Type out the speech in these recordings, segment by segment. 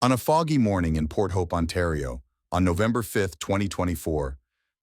On a foggy morning in Port Hope, Ontario, on November 5, 2024,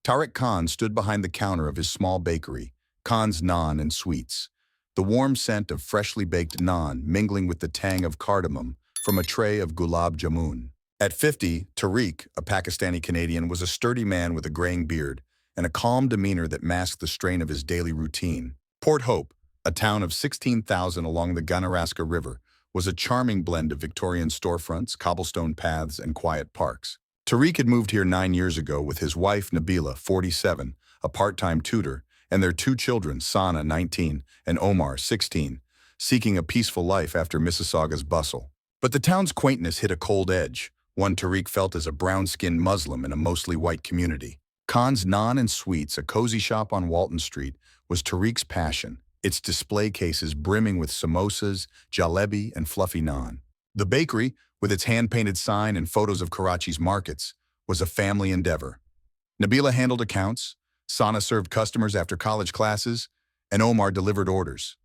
Tariq Khan stood behind the counter of his small bakery, Khan's Naan and Sweets. The warm scent of freshly baked naan mingling with the tang of cardamom from a tray of gulab jamun. At 50, Tariq, a Pakistani Canadian, was a sturdy man with a graying beard and a calm demeanor that masked the strain of his daily routine. Port Hope, a town of 16,000 along the Ganaraska River, was a charming blend of Victorian storefronts, cobblestone paths, and quiet parks. Tariq had moved here 9 years ago with his wife, Nabila, 47, a part-time tutor, and their 2 children, Sana, 19, and Omar, 16, seeking a peaceful life after Mississauga's bustle. But the town's quaintness hit a cold edge, one Tariq felt as a brown-skinned Muslim in a mostly white community. Khan's Naan and Sweets, a cozy shop on Walton Street, was Tariq's passion, its display cases brimming with samosas, jalebi, and fluffy naan. The bakery, with its hand-painted sign and photos of Karachi's markets, was a family endeavor. Nabila handled accounts, Sana served customers after college classes, and Omar delivered orders.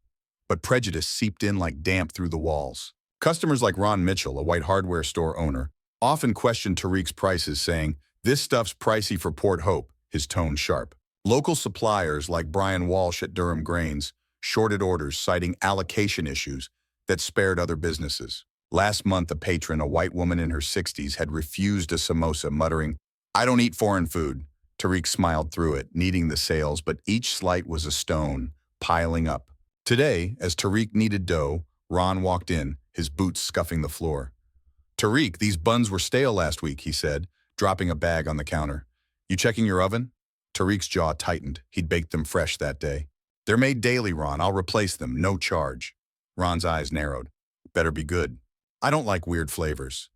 But prejudice seeped in like damp through the walls. Customers like Ron Mitchell, a white hardware store owner, often questioned Tariq's prices, saying, "This stuff's pricey for Port Hope," his tone sharp. Local suppliers like Brian Walsh at Durham Grains shorted orders, citing allocation issues that spared other businesses. Last month, a patron, a white woman in her 60s, had refused a samosa, muttering, "I don't eat foreign food." Tariq smiled through it, needing the sales, but each slight was a stone, piling up. Today, as Tariq kneaded dough, Ron walked in, his boots scuffing the floor. "Tariq, these buns were stale last week," he said, dropping a bag on the counter. "You checking your oven?" Tariq's jaw tightened. He'd baked them fresh that day. "They're made daily, Ron. I'll replace them, no charge." Ron's eyes narrowed. "Better be good. I don't like weird flavors."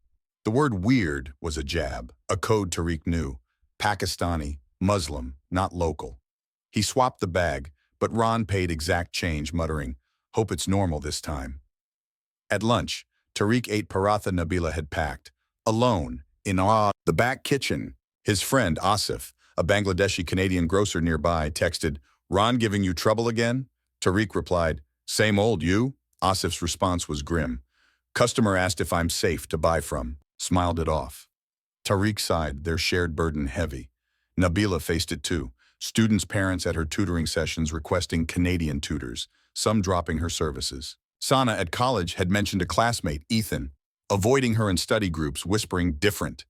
The word weird was a jab, a code Tariq knew. Pakistani, Muslim, not local. He swapped the bag, but Ron paid exact change, muttering, "Hope it's normal this time." At lunch, Tariq ate paratha Nabila had packed, alone, in the back kitchen. His friend, Asif, a Bangladeshi Canadian grocer nearby, texted, "Ron giving you trouble again?" Tariq replied, "Same old, you?" Asif's response was grim. "Customer asked if I'm safe to buy from." Smiled it off. Tariq sighed, their shared burden heavy. Nabila faced it too. Students' parents at her tutoring sessions requesting Canadian tutors, some dropping her services. Sana at college had mentioned a classmate, Ethan, avoiding her in study groups, whispering different.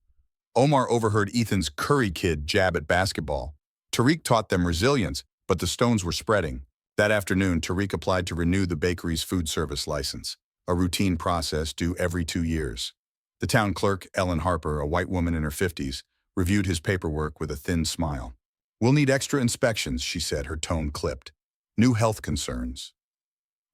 Omar overheard Ethan's curry kid jab at basketball. Tariq taught them resilience, but the stones were spreading. That afternoon, Tariq applied to renew the bakery's food service license, a routine process due every 2 years. The town clerk, Ellen Harper, a white woman in her 50s, reviewed his paperwork with a thin smile. "We'll need extra inspections," she said, her tone clipped. "New health concerns."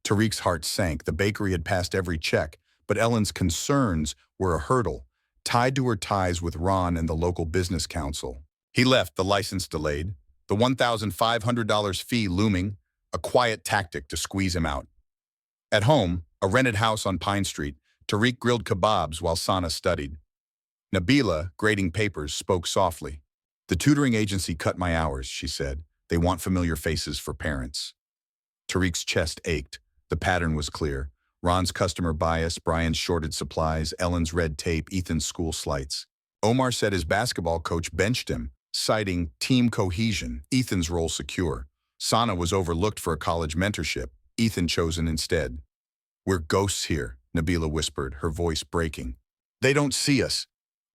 Tariq's heart sank. The bakery had passed every check, but Ellen's concerns were a hurdle, tied to her ties with Ron and the local business council. He left, the license delayed, the $1,500 fee looming, a quiet tactic to squeeze him out. At home, a rented house on Pine Street, Tariq grilled kebabs while Sana studied. Nabila, grading papers, spoke softly. "The tutoring agency cut my hours," she said. "They want familiar faces for parents." Tariq's chest ached. The pattern was clear. Ron's customer bias, Brian's shorted supplies, Ellen's red tape, Ethan's school slights. Omar said his basketball coach benched him, citing team cohesion, Ethan's role secure. Sana was overlooked for a college mentorship, Ethan chosen instead. "We're ghosts here," Nabila whispered, her voice breaking. "They don't see us."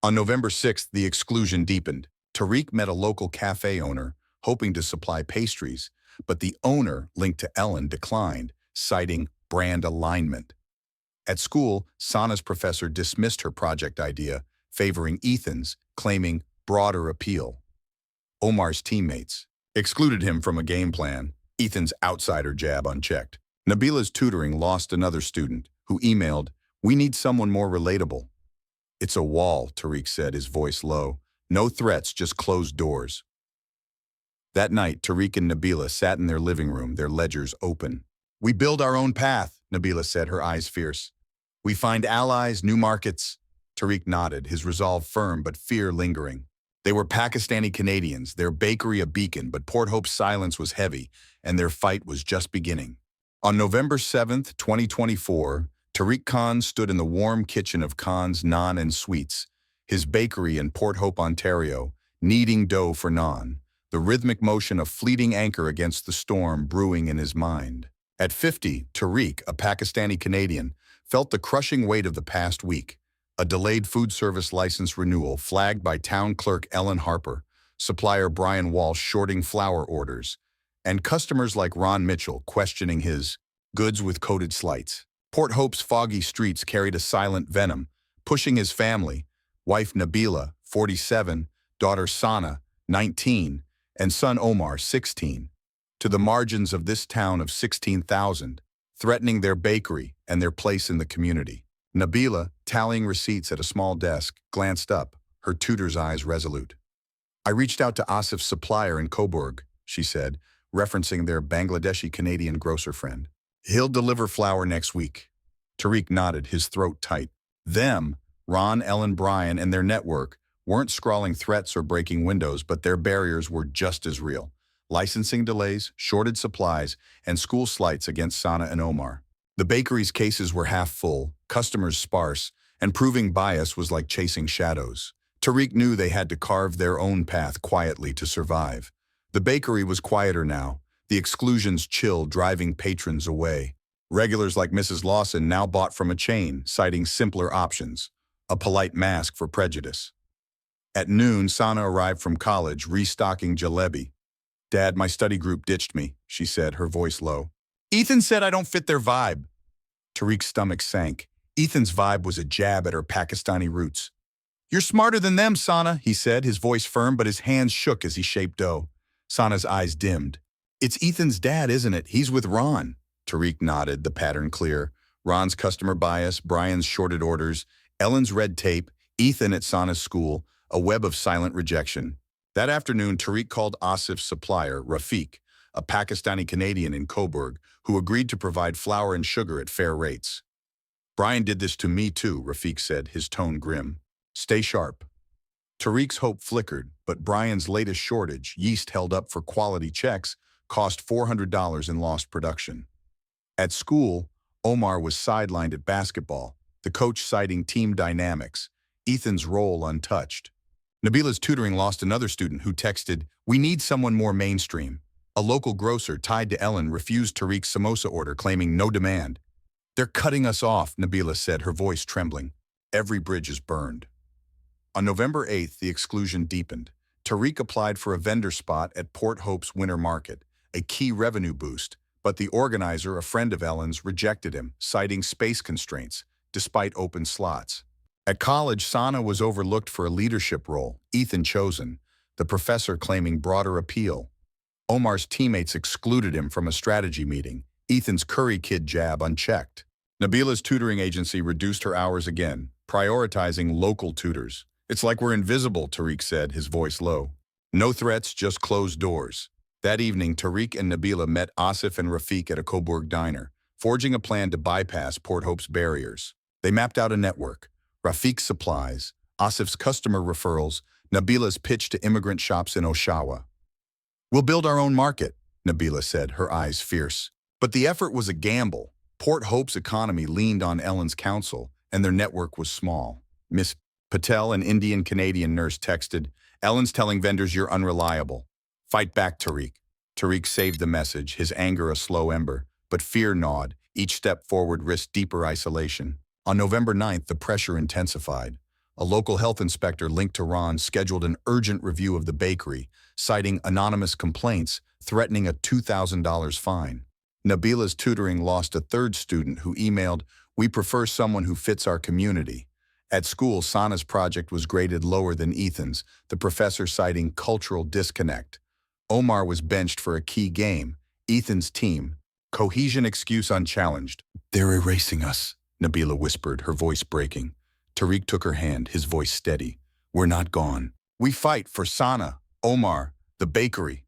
On November 6th, the exclusion deepened. Tariq met a local cafe owner, hoping to supply pastries, but the owner, linked to Ellen, declined, citing brand alignment. At school, Sana's professor dismissed her project idea, favoring Ethan's, claiming broader appeal. Omar's teammates excluded him from a game plan, Ethan's outsider jab unchecked. Nabila's tutoring lost another student, who emailed, "We need someone more relatable." "It's a wall," Tariq said, his voice low. "No threats, just closed doors." That night, Tariq and Nabila sat in their living room, their ledgers open. "We build our own path," Nabila said, her eyes fierce. "We find allies, new markets." Tariq nodded, his resolve firm but fear lingering. They were Pakistani Canadians, their bakery a beacon, but Port Hope's silence was heavy, and their fight was just beginning. On November 7th, 2024, Tariq Khan stood in the warm kitchen of Khan's Naan and Sweets, his bakery in Port Hope, Ontario, kneading dough for naan, the rhythmic motion of fleeting anchor against the storm brewing in his mind. At 50, Tariq, a Pakistani Canadian, felt the crushing weight of the past week, a delayed food service license renewal flagged by town clerk Ellen Harper, supplier Brian Walsh shorting flour orders, and customers like Ron Mitchell questioning his goods with coated slights. Port Hope's foggy streets carried a silent venom, pushing his family, wife Nabila, 47, daughter Sana, 19, and son Omar, 16, to the margins of this town of 16,000, threatening their bakery and their place in the community. Nabila, tallying receipts at a small desk, glanced up, her tutor's eyes resolute. "I reached out to Asif's supplier in Coburg," she said, referencing their Bangladeshi-Canadian grocer friend. "He'll deliver flour next week." Tariq nodded, his throat tight. Them, Ron, Ellen, Brian, and their network, weren't scrawling threats or breaking windows, but their barriers were just as real. Licensing delays, shorted supplies, and school slights against Sana and Omar. The bakery's cases were half full, customers sparse, and proving bias was like chasing shadows. Tariq knew they had to carve their own path quietly to survive. The bakery was quieter now, the exclusions chill, driving patrons away. Regulars like Mrs. Lawson now bought from a chain, citing simpler options, a polite mask for prejudice. At noon, Sana arrived from college, restocking jalebi. "Dad, my study group ditched me," she said, her voice low. "Ethan said I don't fit their vibe." Tariq's stomach sank. Ethan's vibe was a jab at her Pakistani roots. "You're smarter than them, Sana," he said, his voice firm, but his hands shook as he shaped dough. Sana's eyes dimmed. "It's Ethan's dad, isn't it? He's with Ron." Tariq nodded, the pattern clear. Ron's customer bias, Brian's shorted orders, Ellen's red tape, Ethan at Sana's school, a web of silent rejection. That afternoon, Tariq called Asif's supplier, Rafiq, a Pakistani Canadian in Coburg, who agreed to provide flour and sugar at fair rates. "Brian did this to me too," Rafiq said, his tone grim. "Stay sharp." Tariq's hope flickered, but Brian's latest shortage, yeast held up for quality checks, cost $400 in lost production. At school, Omar was sidelined at basketball, the coach citing team dynamics, Ethan's role untouched. Nabila's tutoring lost another student who texted, "We need someone more mainstream." A local grocer tied to Ellen refused Tariq's samosa order, claiming no demand. "They're cutting us off," Nabila said, her voice trembling. "Every bridge is burned." On November 8th, the exclusion deepened. Tariq applied for a vendor spot at Port Hope's Winter Market, a key revenue boost, but the organizer, a friend of Ellen's, rejected him, citing space constraints, despite open slots. At college, Sana was overlooked for a leadership role, Ethan chosen, the professor claiming broader appeal. Omar's teammates excluded him from a strategy meeting, Ethan's curry kid jab unchecked. Nabila's tutoring agency reduced her hours again, prioritizing local tutors. "It's like we're invisible," Tariq said, his voice low. No threats, just closed doors. That evening, Tariq and Nabila met Asif and Rafiq at a Coburg diner, forging a plan to bypass Port Hope's barriers. They mapped out a network. Rafiq's supplies, Asif's customer referrals, Nabila's pitch to immigrant shops in Oshawa. "We'll build our own market," Nabila said, her eyes fierce. But the effort was a gamble. Port Hope's economy leaned on Ellen's counsel, and their network was small. Miss Patel, an Indian-Canadian nurse, texted, "Ellen's telling vendors you're unreliable. Fight back, Tariq." Tariq saved the message, his anger a slow ember, but fear gnawed. Each step forward risked deeper isolation. On November 9th, the pressure intensified. A local health inspector linked to Ron scheduled an urgent review of the bakery, citing anonymous complaints, threatening a $2,000 fine. Nabila's tutoring lost a third student who emailed, "We prefer someone who fits our community." At school, Sana's project was graded lower than Ethan's, the professor citing cultural disconnect. Omar was benched for a key game, Ethan's team. Cohesion excuse unchallenged. "They're erasing us," Nabila whispered, her voice breaking. Tariq took her hand, his voice steady. "We're not gone. We fight for Sana, Omar, the bakery."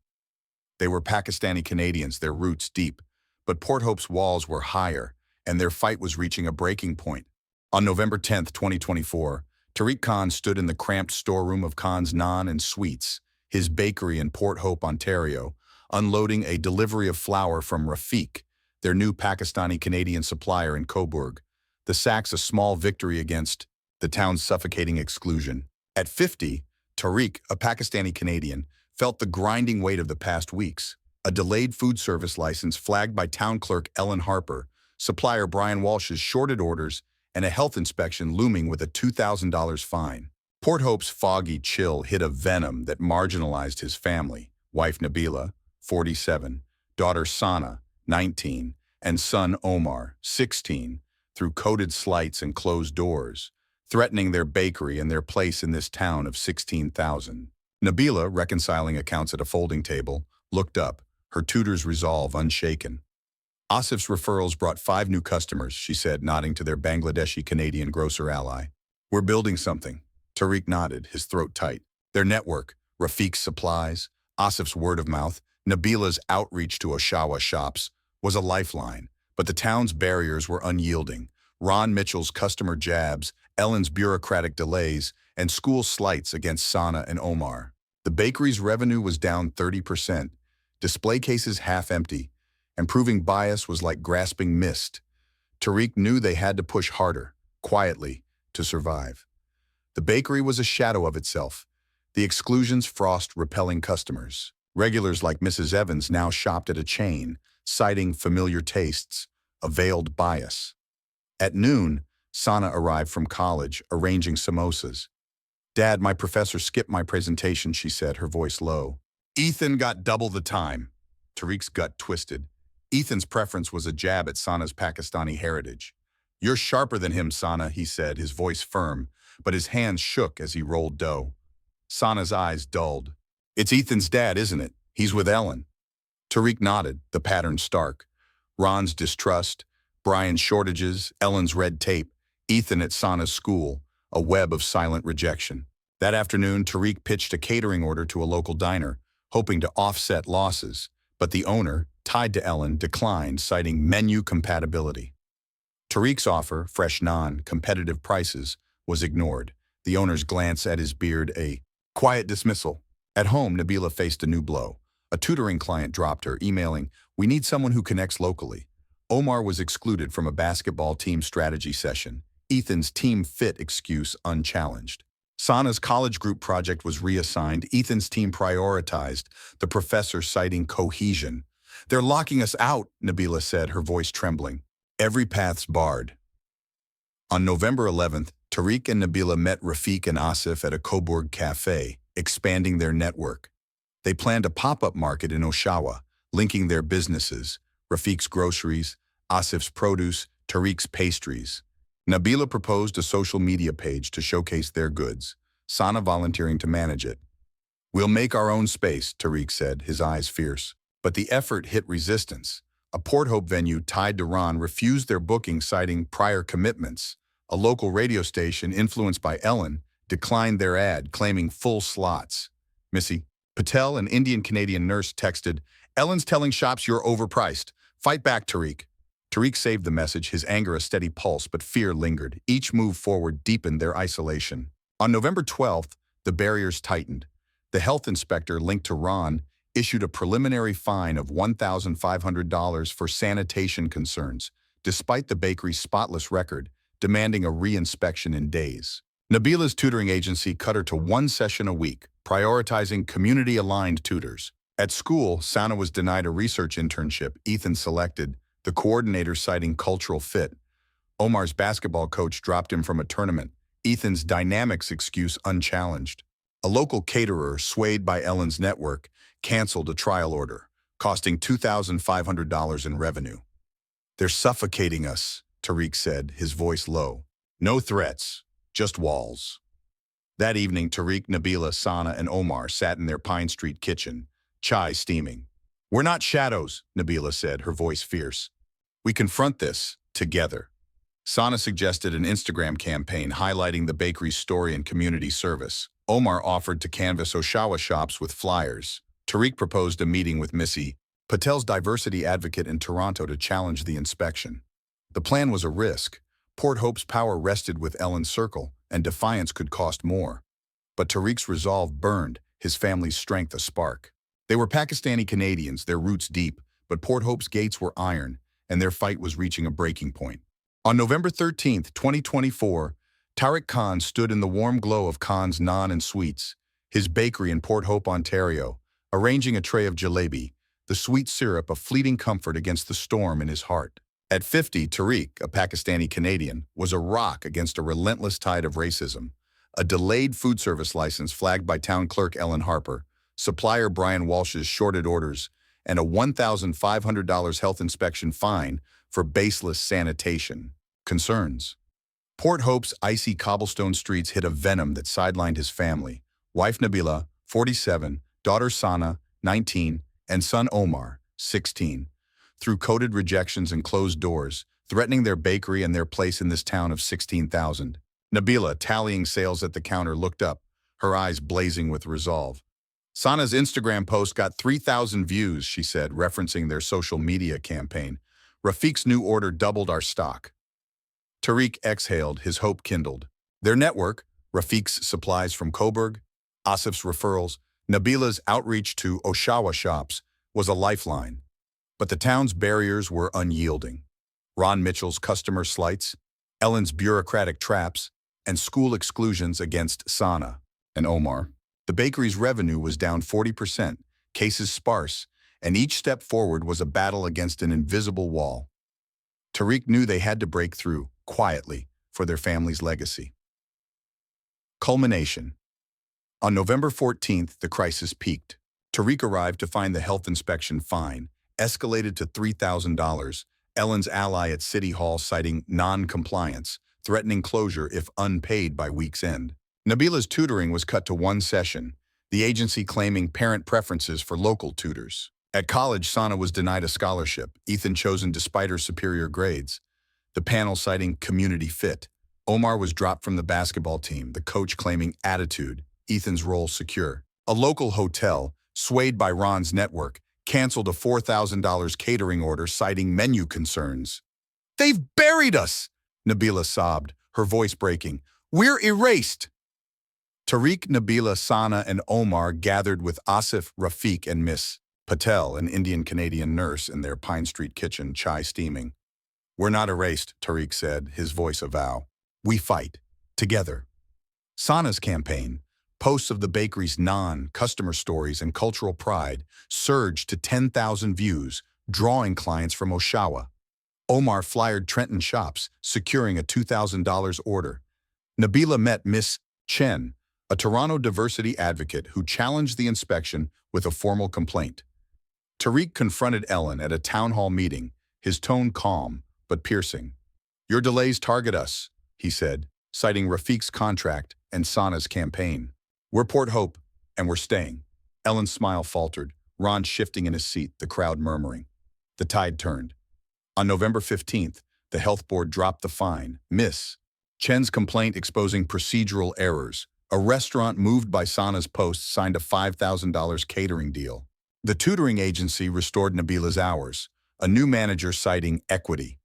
They were Pakistani Canadians, their roots deep. But Port Hope's walls were higher, and their fight was reaching a breaking point. On November 10th, 2024, Tariq Khan stood in the cramped storeroom of Khan's Naan and Sweets, his bakery in Port Hope, Ontario, unloading a delivery of flour from Rafiq, their new Pakistani Canadian supplier in Coburg. the sacks a small victory against the town's suffocating exclusion. At 50, Tariq, a Pakistani Canadian, felt the grinding weight of the past weeks. A delayed food service license flagged by town clerk Ellen Harper, supplier Brian Walsh's shorted orders, and a health inspection looming with a $2,000 fine. Port Hope's foggy chill hit a venom that marginalized his family, wife Nabila, 47, daughter Sana, 19, and son Omar, 16, through coded slights and closed doors, threatening their bakery and their place in this town of 16,000. Nabila, reconciling accounts at a folding table, looked up, her tutor's resolve unshaken. Asif's referrals brought 5 new customers, she said, nodding to their Bangladeshi-Canadian grocer ally. We're building something. Tariq nodded, his throat tight. Their network, Rafiq's supplies, Asif's word of mouth, Nabila's outreach to Oshawa shops, was a lifeline. But the town's barriers were unyielding. Ron Mitchell's customer jabs, Ellen's bureaucratic delays, and school slights against Sana and Omar. The bakery's revenue was down 30%, display cases half empty, and proving bias was like grasping mist. Tariq knew they had to push harder, quietly, to survive. The bakery was a shadow of itself, the exclusion's frost-repelling customers. Regulars like Mrs. Evans now shopped at a chain, citing familiar tastes, a veiled bias. At noon, Sana arrived from college, arranging samosas. Dad, my professor skipped my presentation, she said, her voice low. Ethan got double the time. Tariq's gut twisted. Ethan's preference was a jab at Sana's Pakistani heritage. You're sharper than him, Sana, he said, his voice firm, but his hands shook as he rolled dough. Sana's eyes dulled. It's Ethan's dad, isn't it? He's with Ellen. Tariq nodded, the pattern stark. Ron's distrust, Brian's shortages, Ellen's red tape, Ethan at Sana's school, a web of silent rejection. That afternoon, Tariq pitched a catering order to a local diner, hoping to offset losses, but the owner, tied to Ellen, declined, citing menu compatibility. Tariq's offer, fresh naan, competitive prices, was ignored, the owner's glance at his beard a quiet dismissal. At home, Nabila faced a new blow. A tutoring client dropped her, emailing, "We need someone who connects locally." Omar was excluded from a basketball team strategy session, Ethan's team fit excuse unchallenged. Sana's college group project was reassigned, Ethan's team prioritized, the professor citing cohesion. They're locking us out, Nabila said, her voice trembling. Every path's barred. On November 11th, Tariq and Nabila met Rafiq and Asif at a Coburg cafe, expanding their network. They planned a pop-up market in Oshawa, linking their businesses, Rafiq's groceries, Asif's produce, Tariq's pastries. Nabila proposed a social media page to showcase their goods, Sana volunteering to manage it. We'll make our own space, Tariq said, his eyes fierce. But the effort hit resistance. A Port Hope venue tied to Ron refused their booking, citing prior commitments. A local radio station influenced by Ellen declined their ad, claiming full slots. Missy Patel, an Indian-Canadian nurse, texted, "Ellen's telling shops you're overpriced. Fight back, Tariq." Tariq saved the message, his anger a steady pulse, but fear lingered. Each move forward deepened their isolation. On November 12th, the barriers tightened. The health inspector linked to Ron issued a preliminary fine of $1,500 for sanitation concerns, despite the bakery's spotless record, demanding a re-inspection in days. Nabila's tutoring agency cut her to 1 session a week, prioritizing community-aligned tutors. At school, Sana was denied a research internship Ethan selected, the coordinator citing cultural fit. Omar's basketball coach dropped him from a tournament, Ethan's dynamics excuse unchallenged. A local caterer, swayed by Ellen's network, canceled a trial order, costing $2,500 in revenue. They're suffocating us, Tariq said, his voice low. No threats, just walls. That evening, Tariq, Nabila, Sana, and Omar sat in their Pine Street kitchen, chai steaming. We're not shadows, Nabila said, her voice fierce. We confront this together. Sana suggested an Instagram campaign highlighting the bakery's story and community service. Omar offered to canvass Oshawa shops with flyers. Tariq proposed a meeting with Missy Patel's diversity advocate in Toronto to challenge the inspection. The plan was a risk. Port Hope's power rested with Ellen's circle, and defiance could cost more. But Tariq's resolve burned, his family's strength a spark. They were Pakistani Canadians, their roots deep, but Port Hope's gates were iron, and their fight was reaching a breaking point. On November 13th, 2024, Tariq Khan stood in the warm glow of Khan's Naan and Sweets, his bakery in Port Hope, Ontario, arranging a tray of jalebi, the sweet syrup of fleeting comfort against the storm in his heart. At 50, Tariq, a Pakistani Canadian, was a rock against a relentless tide of racism. A delayed food service license flagged by town clerk Ellen Harper, supplier Brian Walsh's shorted orders, and a $1,500 health inspection fine for baseless sanitation concerns. Port Hope's icy cobblestone streets hid a venom that sidelined his family. Wife Nabila, 47, daughter Sana, 19, and son Omar, 16, through coded rejections and closed doors, threatening their bakery and their place in this town of 16,000. Nabila, tallying sales at the counter, looked up, her eyes blazing with resolve. Sana's Instagram post got 3,000 views, she said, referencing their social media campaign. Rafiq's new order doubled our stock. Tariq exhaled, his hope kindled. Their network, Rafiq's supplies from Coburg, Asif's referrals, Nabila's outreach to Oshawa shops, was a lifeline. But the town's barriers were unyielding. Ron Mitchell's customer slights, Ellen's bureaucratic traps, and school exclusions against Sana and Omar. The bakery's revenue was down 40%, cases sparse, and each step forward was a battle against an invisible wall. Tariq knew they had to break through, quietly, for their family's legacy. Culmination. On November 14th, the crisis peaked. Tariq arrived to find the health inspection fine, escalated to $3,000, Ellen's ally at City Hall citing non-compliance, threatening closure if unpaid by week's end. Nabila's tutoring was cut to one session, the agency claiming parent preferences for local tutors. At college, Sana was denied a scholarship, Ethan chosen despite her superior grades. The panel citing community fit. Omar was dropped from the basketball team, the coach claiming attitude, Ethan's role secure. A local hotel, swayed by Ron's network, canceled a $4,000 catering order citing menu concerns. "They've buried us!" Nabila sobbed, her voice breaking. "We're erased!" Tariq, Nabila, Sana, and Omar gathered with Asif, Rafiq, and Miss Patel, an Indian-Canadian nurse, in their Pine Street kitchen, chai steaming. "We're not erased," Tariq said, his voice a vow. "We fight. Together." Sana's campaign, posts of the bakery's naan, customer stories, and cultural pride, surged to 10,000 views, drawing clients from Oshawa. Omar flyered Trenton shops, securing a $2,000 order. Nabila met Miss Chen, a Toronto diversity advocate who challenged the inspection with a formal complaint. Tariq confronted Ellen at a town hall meeting, his tone calm but piercing. "Your delays target us," he said, citing Rafiq's contract and Sana's campaign. "We're Port Hope, and we're staying." Ellen's smile faltered, Ron shifting in his seat, the crowd murmuring. The tide turned. On November 15th, the health board dropped the fine, Miss Chen's complaint exposing procedural errors. A restaurant moved by Sana's post signed a $5,000 catering deal. The tutoring agency restored Nabila's hours, a new manager citing equity.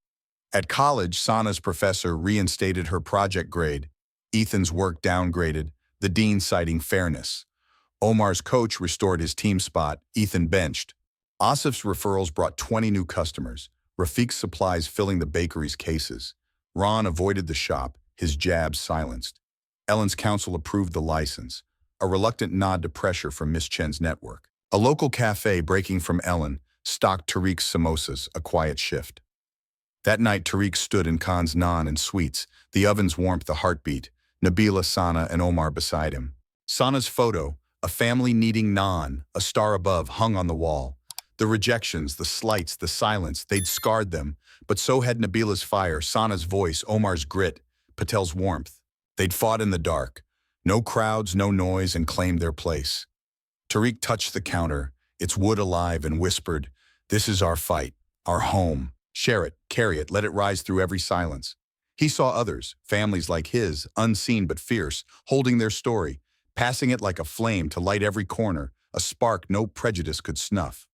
At college, Sana's professor reinstated her project grade, Ethan's work downgraded, the dean citing fairness. Omar's coach restored his team spot, Ethan benched. Asif's referrals brought 20 new customers, Rafiq's supplies filling the bakery's cases. Ron avoided the shop, his jabs silenced. Ellen's counsel approved the license, a reluctant nod to pressure from Miss Chen's network. A local cafe breaking from Ellen stocked Tariq's samosas, a quiet shift. That night, Tariq stood in Khan's naan and sweets, the oven's warmth the heartbeat, Nabila, Sana, and Omar beside him. Sana's photo, a family kneading naan, a star above, hung on the wall. The rejections, the slights, the silence, they'd scarred them, but so had Nabila's fire, Sana's voice, Omar's grit, Patel's warmth. They'd fought in the dark. No crowds, no noise, and claimed their place. Tariq touched the counter, its wood alive, and whispered, "This is our fight, our home. Share it, carry it, let it rise through every silence." He saw others, families like his, unseen but fierce, holding their story, passing it like a flame to light every corner, a spark no prejudice could snuff.